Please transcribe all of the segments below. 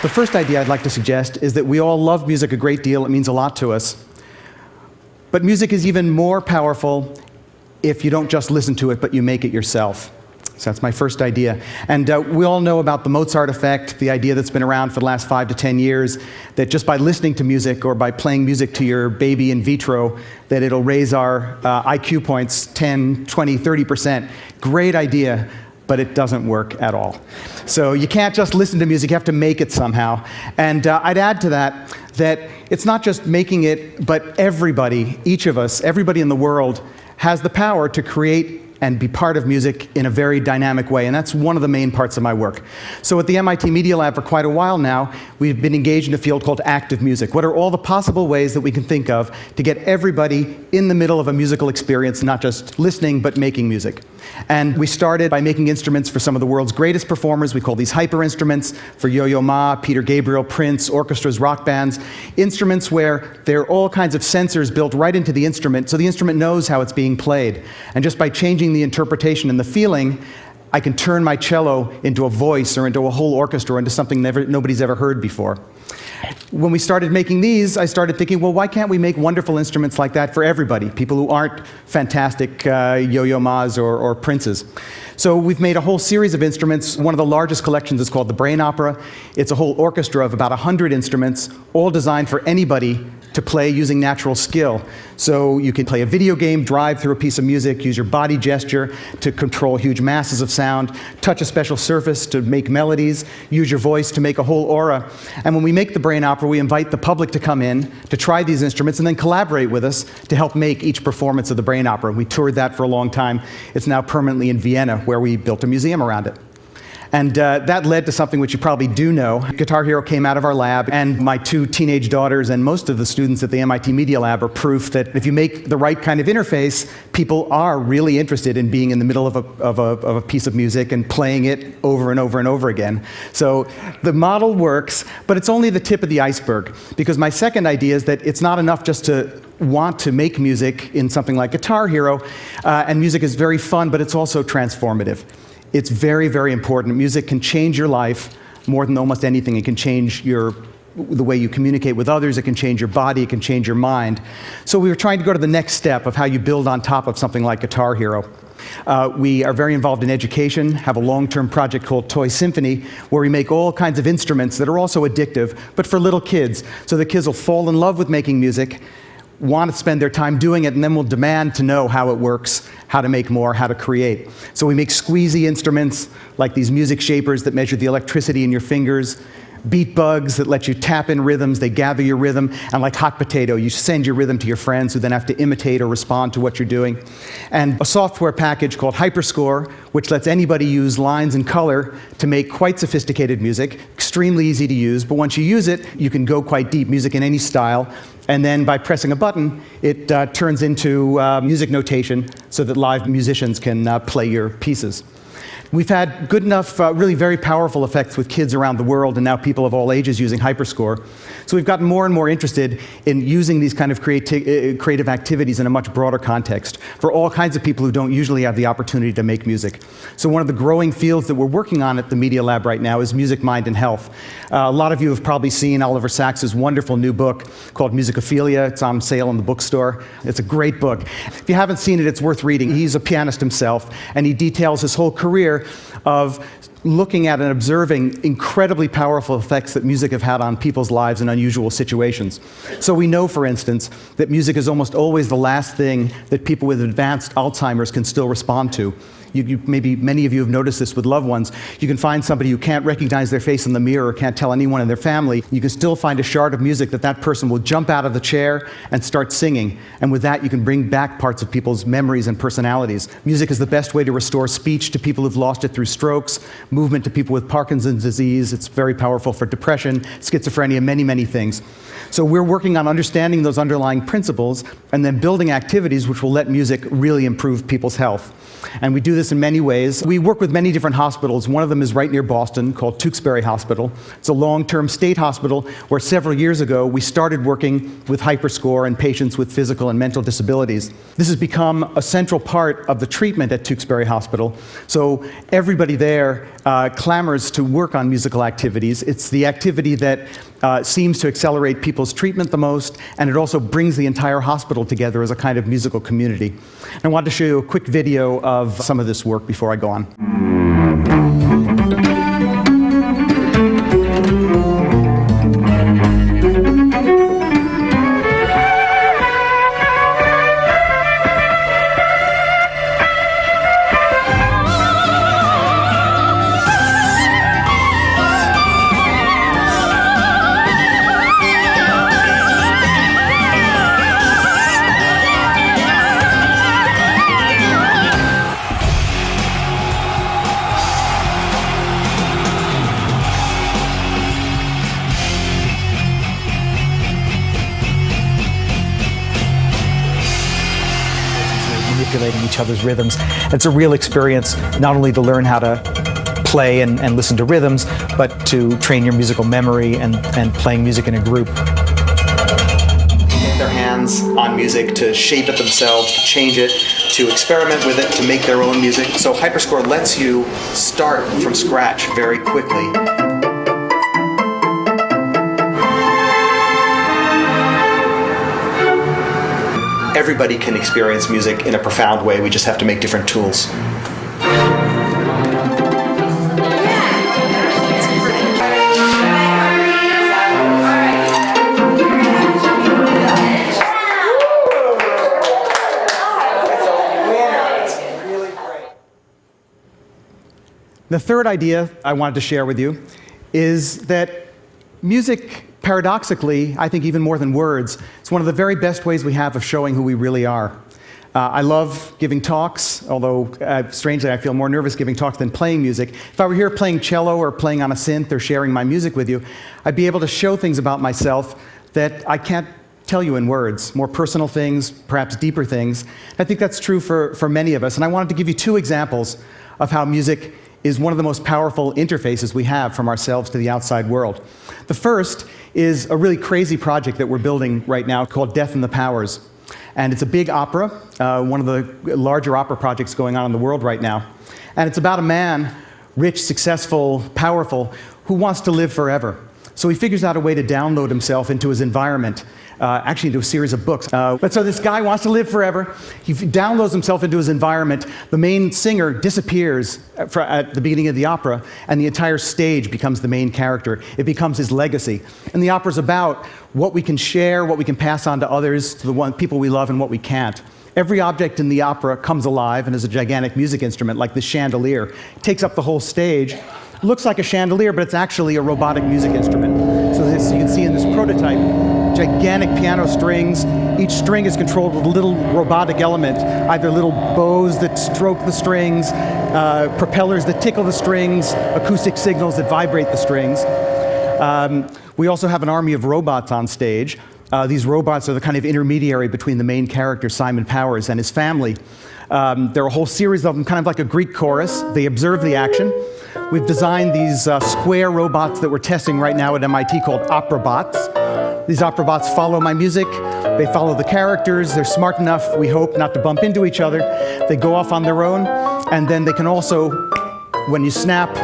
The first idea I'd like to suggest is that we all love music a great deal. It means a lot to us. But music is even more powerful if you don't just listen to it, but you make it yourself. So that's my first idea. And we all know about the Mozart effect, the idea that's been around for the last 5 to 10 years, that just by listening to music or by playing music to your baby in vitro, that it'll raise our IQ points 10, 20, 30%. Great idea, but it doesn't work at all. So you can't just listen to music, you have to make it somehow. And I'd add to that it's not just making it, but everybody, each of us, everybody in the world has the power to create and be part of music in a very dynamic way, and that's one of the main parts of my work. So at the MIT Media Lab for quite a while now, we've been engaged in a field called active music. What are all the possible ways that we can think of to get everybody in the middle of a musical experience, not just listening, but making music? And we started by making instruments for some of the world's greatest performers. We call these hyper instruments for Yo-Yo Ma, Peter Gabriel, Prince, orchestras, rock bands. Instruments where there are all kinds of sensors built right into the instrument, so the instrument knows how it's being played. And just by changing the interpretation and the feeling, I can turn my cello into a voice or into a whole orchestra, into something nobody's ever heard before. When we started making these, I started thinking, well, why can't we make wonderful instruments like that for everybody, people who aren't fantastic Yo-Yo Ma's or Princes? So we've made a whole series of instruments. One of the largest collections is called the Brain Opera. It's a whole orchestra of about 100 instruments, all designed for anybody to play using natural skill. So you can play a video game, drive through a piece of music, use your body gesture to control huge masses of sound, touch a special surface to make melodies, use your voice to make a whole aura. And when we make the Brain Opera, we invite the public to come in to try these instruments and then collaborate with us to help make each performance of the Brain Opera. We toured that for a long time. It's now permanently in Vienna, where we built a museum around it. And that led to something which you probably do know. Guitar Hero came out of our lab, and my 2 teenage daughters and most of the students at the MIT Media Lab are proof that if you make the right kind of interface, people are really interested in being in the middle of a piece of music and playing it over and over and over again. So the model works, but it's only the tip of the iceberg, because my second idea is that it's not enough just to want to make music in something like Guitar Hero, and music is very fun, but it's also transformative. It's very, very important. Music can change your life more than almost anything. It can change the way you communicate with others. It can change your body. It can change your mind. So we were trying to go to the next step of how you build on top of something like Guitar Hero. We are very involved in education, have a long-term project called Toy Symphony, where we make all kinds of instruments that are also addictive, but for little kids. So the kids will fall in love with making music, want to spend their time doing it, and then will demand to know how it works, how to make more, how to create. So we make squeezy instruments, like these music shapers that measure the electricity in your fingers, beat bugs that let you tap in rhythms, they gather your rhythm, and like Hot Potato, you send your rhythm to your friends who then have to imitate or respond to what you're doing. And a software package called HyperScore, which lets anybody use lines and color to make quite sophisticated music, extremely easy to use, but once you use it, you can go quite deep, music in any style, and then by pressing a button, it turns into music notation so that live musicians can play your pieces. We've had good enough, really very powerful effects with kids around the world, and now people of all ages using HyperScore. So we've gotten more and more interested in using these kind of creative activities in a much broader context for all kinds of people who don't usually have the opportunity to make music. So one of the growing fields that we're working on at the Media Lab right now is music, mind, and health. A lot of you have probably seen Oliver Sacks' wonderful new book called Musicophilia. It's on sale in the bookstore. It's a great book. If you haven't seen it, it's worth reading. He's a pianist himself, and he details his whole career of looking at and observing incredibly powerful effects that music have had on people's lives in unusual situations. So we know, for instance, that music is almost always the last thing that people with advanced Alzheimer's can still respond to. Maybe many of you have noticed this with loved ones. You can find somebody who can't recognize their face in the mirror or can't tell anyone in their family. You can still find a shard of music that person will jump out of the chair and start singing. And with that, you can bring back parts of people's memories and personalities. Music is the best way to restore speech to people who've lost it through strokes, movement to people with Parkinson's disease. It's very powerful for depression, schizophrenia, many, many things. So we're working on understanding those underlying principles and then building activities which will let music really improve people's health. And we do this this in many ways. We work with many different hospitals. One of them is right near Boston, called Tewksbury Hospital. It's a long-term state hospital where several years ago we started working with HyperScore and patients with physical and mental disabilities. This has become a central part of the treatment at Tewksbury Hospital. So everybody there clamors to work on musical activities. It's the activity that seems to accelerate people's treatment the most, and it also brings the entire hospital together as a kind of musical community. I wanted to show you a quick video of some of this work before I go on. Manipulating each other's rhythms. It's a real experience, not only to learn how to play and listen to rhythms, but to train your musical memory and playing music in a group. Get their hands on music, to shape it themselves, to change it, to experiment with it, to make their own music. So HyperScore lets you start from scratch very quickly. Everybody can experience music in a profound way. We just have to make different tools. The third idea I wanted to share with you is that music, paradoxically, I think even more than words, it's one of the very best ways we have of showing who we really are. I love giving talks, although strangely I feel more nervous giving talks than playing music. If I were here playing cello or playing on a synth or sharing my music with you, I'd be able to show things about myself that I can't tell you in words, more personal things, perhaps deeper things. I think that's true for many of us, and I wanted to give you two examples of how music is one of the most powerful interfaces we have from ourselves to the outside world. The first is a really crazy project that we're building right now called Death and the Powers. And it's a big opera, one of the larger opera projects going on in the world right now. And it's about a man, rich, successful, powerful, who wants to live forever. So he figures out a way to download himself into his environment, actually into a series of books. But so this guy wants to live forever. He downloads himself into his environment. The main singer disappears at the beginning of the opera, and the entire stage becomes the main character. It becomes his legacy. And the opera's about what we can share, what we can pass on to others, to the people we love, and what we can't. Every object in the opera comes alive and is a gigantic music instrument, like this chandelier. It takes up the whole stage. Looks like a chandelier, but it's actually a robotic music instrument. So this, you can see in this prototype, gigantic piano strings. Each string is controlled with a little robotic element, either little bows that stroke the strings, propellers that tickle the strings, acoustic signals that vibrate the strings. We also have an army of robots on stage. These robots are the kind of intermediary between the main character, Simon Powers, and his family. There are a whole series of them, kind of like a Greek chorus. They observe the action. We've designed these square robots that we're testing right now at MIT called OperaBots. These OperaBots follow my music. They follow the characters. They're smart enough, we hope, not to bump into each other. They go off on their own, and then they can also, when you snap,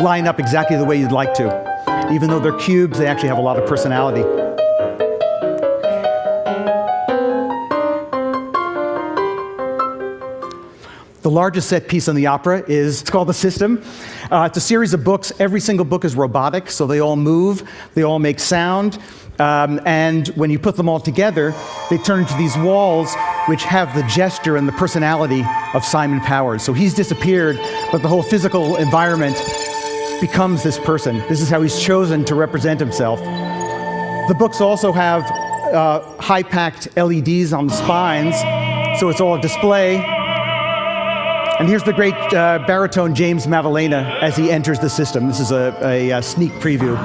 line up exactly the way you'd like to. Even though they're cubes, they actually have a lot of personality. The largest set piece in the opera it's called The System. It's a series of books. Every single book is robotic, so they all move, they all make sound, and when you put them all together, they turn into these walls which have the gesture and the personality of Simon Powers. So he's disappeared, but the whole physical environment becomes this person. This is how he's chosen to represent himself. The books also have high-packed LEDs on the spines, so it's all a display. And here's the great baritone James Maddalena as he enters the system. This is a sneak preview.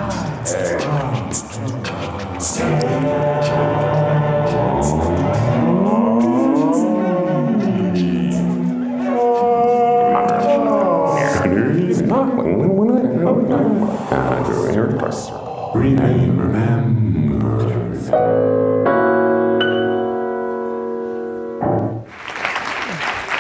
remain remembered.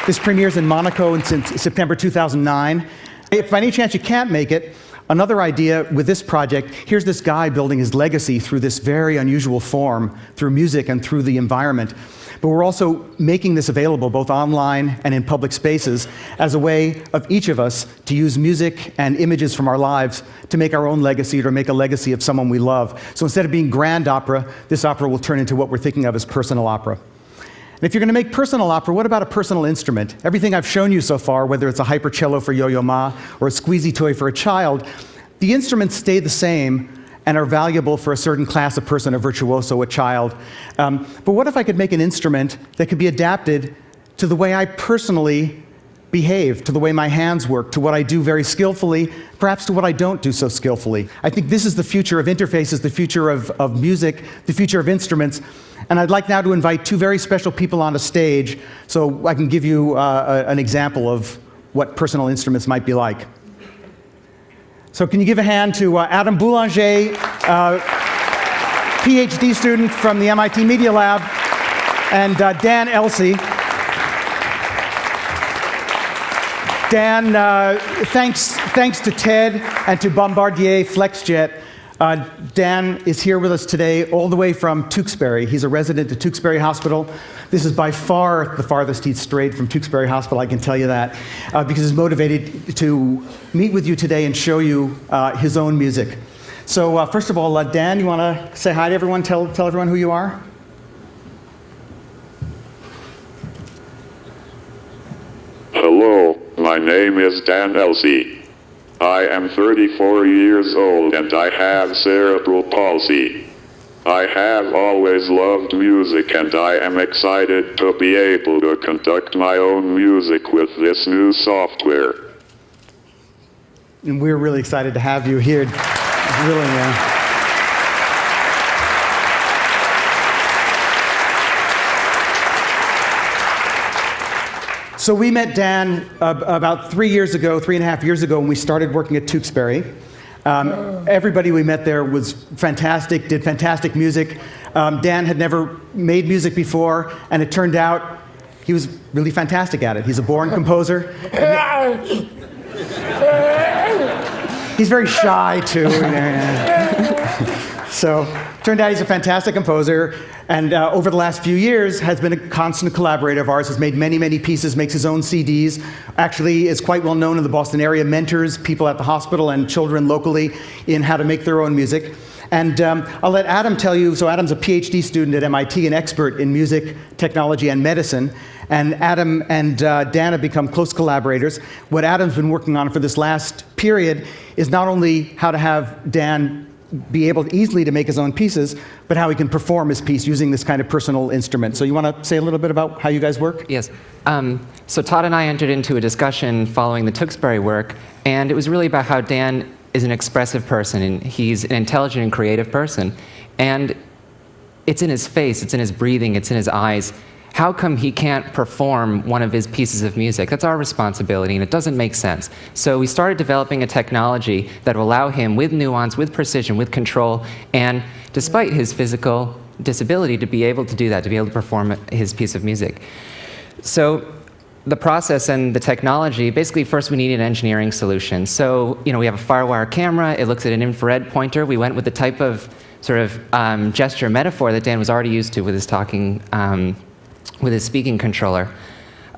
This premieres in Monaco in September 2009. If by any chance you can't make it, another idea with this project, here's this guy building his legacy through this very unusual form, through music and through the environment. But we're also making this available both online and in public spaces as a way of each of us to use music and images from our lives to make our own legacy or make a legacy of someone we love. So instead of being grand opera, this opera will turn into what we're thinking of as personal opera. And if you're going to make personal opera, what about a personal instrument? Everything I've shown you so far, whether it's a hypercello for Yo-Yo Ma or a squeezy toy for a child, the instruments stay the same and are valuable for a certain class of person, a virtuoso, a child. But what if I could make an instrument that could be adapted to the way I personally behave, to the way my hands work, to what I do very skillfully, perhaps to what I don't do so skillfully? I think this is the future of interfaces, the future of music, the future of instruments. And I'd like now to invite two very special people on a stage so I can give you an example of what personal instruments might be like. So can you give a hand to Adam Boulanger, PhD student from the MIT Media Lab, and Dan Elsey. Dan, thanks to TED and to Bombardier FlexJet, Dan is here with us today all the way from Tewkesbury. He's a resident at Tewkesbury Hospital. This is by far the farthest he's strayed from Tewkesbury Hospital, I can tell you that, because he's motivated to meet with you today and show you his own music. So first of all, Dan, you want to say hi to everyone, tell everyone who you are? Hello, my name is Dan Elsey. I am 34 years old and I have cerebral palsy. I have always loved music and I am excited to be able to conduct my own music with this new software. And we're really excited to have you here. Really, So we met Dan about 3 years ago, 3.5 years ago, when we started working at Tewkesbury. Everybody we met there was fantastic, did fantastic music. Dan had never made music before, and it turned out he was really fantastic at it. He's a born composer. He's very shy, too. So, turned out he's a fantastic composer, and over the last few years has been a constant collaborator of ours, has made many, many pieces, makes his own CDs, actually is quite well known in the Boston area, mentors people at the hospital and children locally in how to make their own music. And I'll let Adam tell you, so Adam's a PhD student at MIT, an expert in music, technology, and medicine. And Adam and Dan have become close collaborators. What Adam's been working on for this last period is not only how to have Dan be able easily to make his own pieces, but how he can perform his piece using this kind of personal instrument. So you want to say a little bit about how you guys work? Yes. So Todd and I entered into a discussion following the Tewkesbury work, and it was really about how Dan is an expressive person, and he's an intelligent and creative person. And it's in his face, it's in his breathing, it's in his eyes. How come he can't perform one of his pieces of music? That's our responsibility, and it doesn't make sense. So we started developing a technology that will allow him, with nuance, with precision, with control, and despite his physical disability, to be able to do that, to be able to perform his piece of music. So the process and the technology, basically first we needed an engineering solution. So we have a FireWire camera, it looks at an infrared pointer. We went with the type of sort of gesture metaphor that Dan was already used to with his talking, with his speaking controller.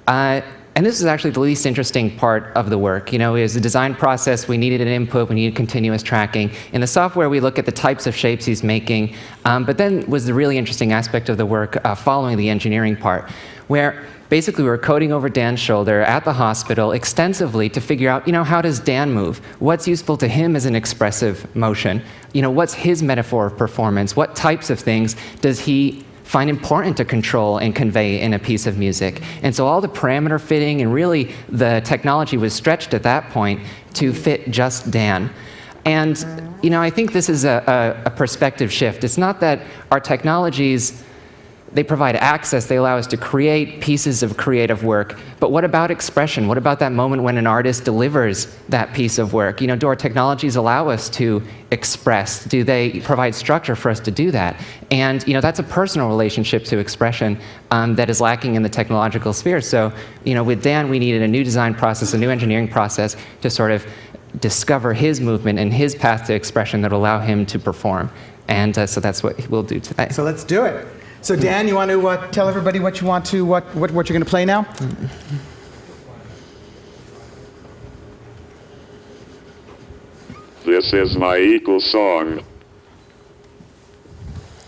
And this is actually the least interesting part of the work. It was a design process, we needed an input, we needed continuous tracking. In the software we look at the types of shapes he's making, but then was the really interesting aspect of the work following the engineering part, where basically we were coding over Dan's shoulder at the hospital extensively to figure out, how does Dan move? What's useful to him as an expressive motion? What's his metaphor of performance? What types of things does he find important to control and convey in a piece of music? And so all the parameter fitting and really the technology was stretched at that point to fit just Dan. And I think this is a perspective shift. It's not that our technologies they provide access, they allow us to create pieces of creative work. But what about expression? What about that moment when an artist delivers that piece of work? Do our technologies allow us to express? Do they provide structure for us to do that? And that's a personal relationship to expression that is lacking in the technological sphere. So with Dan, we needed a new design process, a new engineering process to sort of discover his movement and his path to expression that will allow him to perform. And so that's what we'll do today. So let's do it. So Dan, you want to tell everybody what you're going to play now? This is my Eagle song.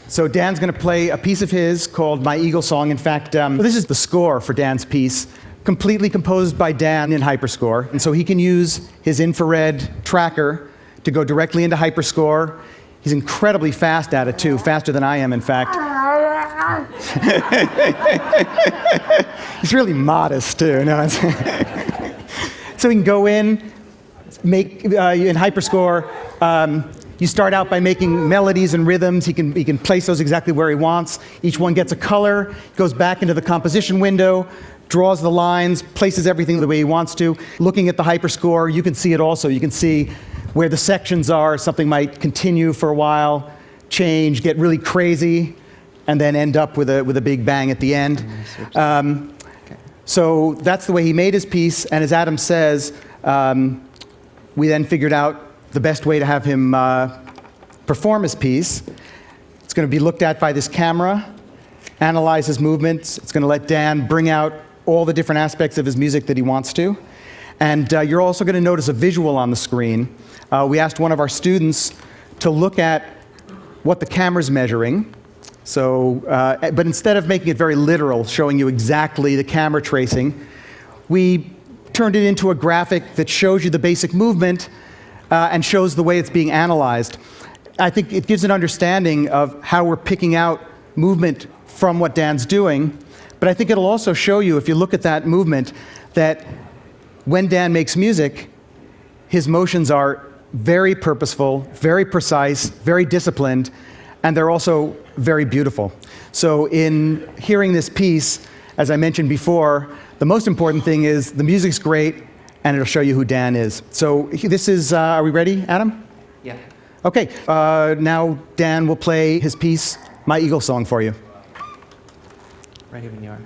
So Dan's going to play a piece of his called My Eagle Song. In fact, this is the score for Dan's piece, completely composed by Dan in Hyperscore. And so he can use his infrared tracker to go directly into Hyperscore. He's incredibly fast at it, too, faster than I am, in fact. He's really modest, too. No, so he can go in, make in Hyperscore. You start out by making melodies and rhythms. He can place those exactly where he wants. Each one gets a color, goes back into the composition window, draws the lines, places everything the way he wants to. Looking at the Hyperscore, you can see it also. You can see where the sections are. Something might continue for a while, change, get really crazy, and then end up with a big bang at the end. So that's the way he made his piece. And as Adam says, we then figured out the best way to have him perform his piece. It's going to be looked at by this camera, analyze his movements. It's going to let Dan bring out all the different aspects of his music that he wants to. And you're also going to notice a visual on the screen. We asked one of our students to look at what the camera's measuring. So, but instead of making it very literal, showing you exactly the camera tracing, we turned it into a graphic that shows you the basic movement and shows the way it's being analyzed. I think it gives an understanding of how we're picking out movement from what Dan's doing, but I think it'll also show you, if you look at that movement, that when Dan makes music, his motions are very purposeful, very precise, very disciplined, and they're also very beautiful. So in hearing this piece, as I mentioned before, the most important thing is the music's great, and it'll show you who Dan is. So this is, are we ready, Adam? Yeah. Okay, now Dan will play his piece, My Eagle Song, for you. Ready when you are.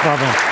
Bravo.